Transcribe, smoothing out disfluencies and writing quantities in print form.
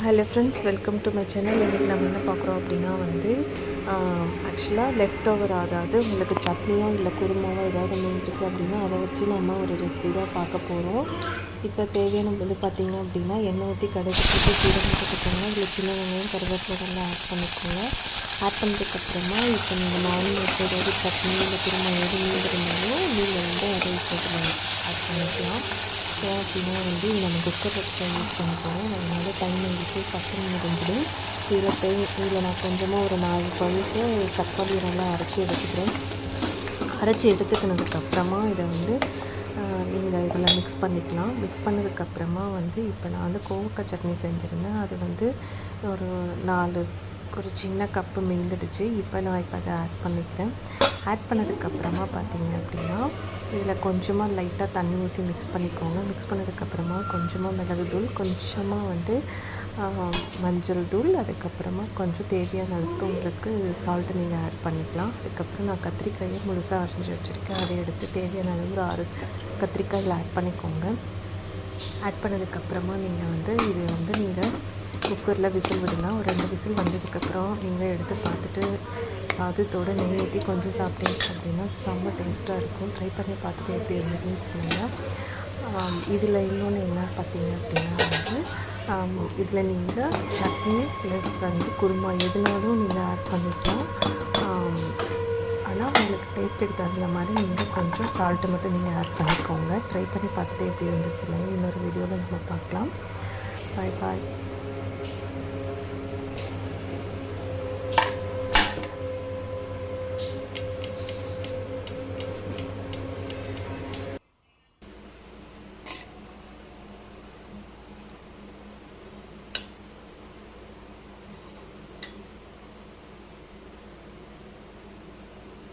Hello friends, welcome to my channel. இன்றைக்கி நம்ம என்ன பார்க்குறோம் அப்படின்னா ஆக்சுவலாக லெஃப்ட் ஓவர் ஆகாது உங்களுக்கு சட்னியோ இல்லை குருமாவோ ஏதாவது மீன்ருக்கு அப்படின்னா அதை வச்சு நம்ம ஒரு ரெசிபி தான் பார்க்க போகிறோம். இப்போ தேவையான பார்த்திங்க அப்படின்னா எண்ணெய் ஊற்றி கடுகு போட்டு சீரகம் போட்டுக்கோங்க. இதில் சின்ன வெங்காயம் கருவேப்பிலை ஆட் பண்ணிக்கோங்க. ஆட் பண்ணதுக்கப்புறமா இப்போ நீங்கள் நான்வெஜ் ஏதாவது சட்னி இல்லை குருமா ஏதாவது மீன் இருந்தாலும் நீங்கள் அதை ஆட் பண்ணிக்கலாம். அப்படின்னா நம்ம குக்கர் வச்சு யூஸ் பண்ண போகிறோம். அதனால டைம் வந்துட்டு டக்குன்னு முடிஞ்சிடும். இதில் நான் கொஞ்சமாக ஒரு 4 பழுத்து தக்காளி நல்லா அரைச்சி எடுத்துக்கிறேன். அரைச்சி எடுத்துக்கினதுக்கப்புறமா இதை நீங்கள் இதில் மிக்ஸ் பண்ணிக்கலாம். மிக்ஸ் பண்ணதுக்கப்புறமா இப்போ நான் கோவக்காய் சட்னி செஞ்சுருந்தேன். அது ஒரு சின்ன கப்பு மீந்துடுச்சு. இப்போ நான் அதை ஆட் பண்ணிக்கிட்டேன். ஆட் பண்ணதுக்கப்புறமா பார்த்திங்க அப்படின்னா இதில் கொஞ்சமாக லைட்டாக தண்ணி ஊற்றி மிக்ஸ் பண்ணிக்கோங்க. மிக்ஸ் பண்ணதுக்கப்புறமா கொஞ்சமாக மிளகுத்தூள், கொஞ்சமாக மஞ்சள் தூள், அதுக்கப்புறமா கொஞ்சம் தேவையான அளவுக்கு உங்களுக்கு சால்ட்டு நீங்கள் ஆட் பண்ணிக்கலாம். அதுக்கப்புறம் நான் கத்திரிக்காயை முழுசாக அரைஞ்சி வச்சுருக்கேன். அதை எடுத்து தேவையான அளவு ஒரு 6 கத்திரிக்காயில் ஆட் பண்ணிக்கோங்க. ஆட் பண்ணதுக்கப்புறமா நீங்கள் நீங்கள் குக்கரில் விசில் விடலாம். ஒரு 2 விசில் வந்ததுக்கப்புறம் நீங்கள் எடுத்து பார்த்துட்டு சாதத்தோடு நெய் ஊற்றி கொஞ்சம் சாப்பிட்டீங்க அப்படின்னா செம்ம டேஸ்ட்டாக இருக்கும். ட்ரை பண்ணி பார்த்துட்டு எப்படி இருந்ததுன்னு சொல்லுங்கள். இதில் இன்னொன்று என்ன பார்த்தீங்க அப்படின்னா இதில் நீங்கள் சட்னி ப்ளஸ் குருமா எதுனாலும் நீங்கள் ஆட் பண்ணிக்கலாம். ஆனால் உங்களுக்கு டேஸ்ட்டுக்கு தகுந்த மாதிரி நீங்கள் கொஞ்சம் சால்ட்டு மட்டும் நீங்கள் ஆட் பண்ணிக்கோங்க. ட்ரை பண்ணி பார்த்துட்டு எப்படி இருந்துச்சு சொல்லுங்கள். இன்னொரு வீடியோவில் நம்ம பார்க்கலாம். பாய் பாய்.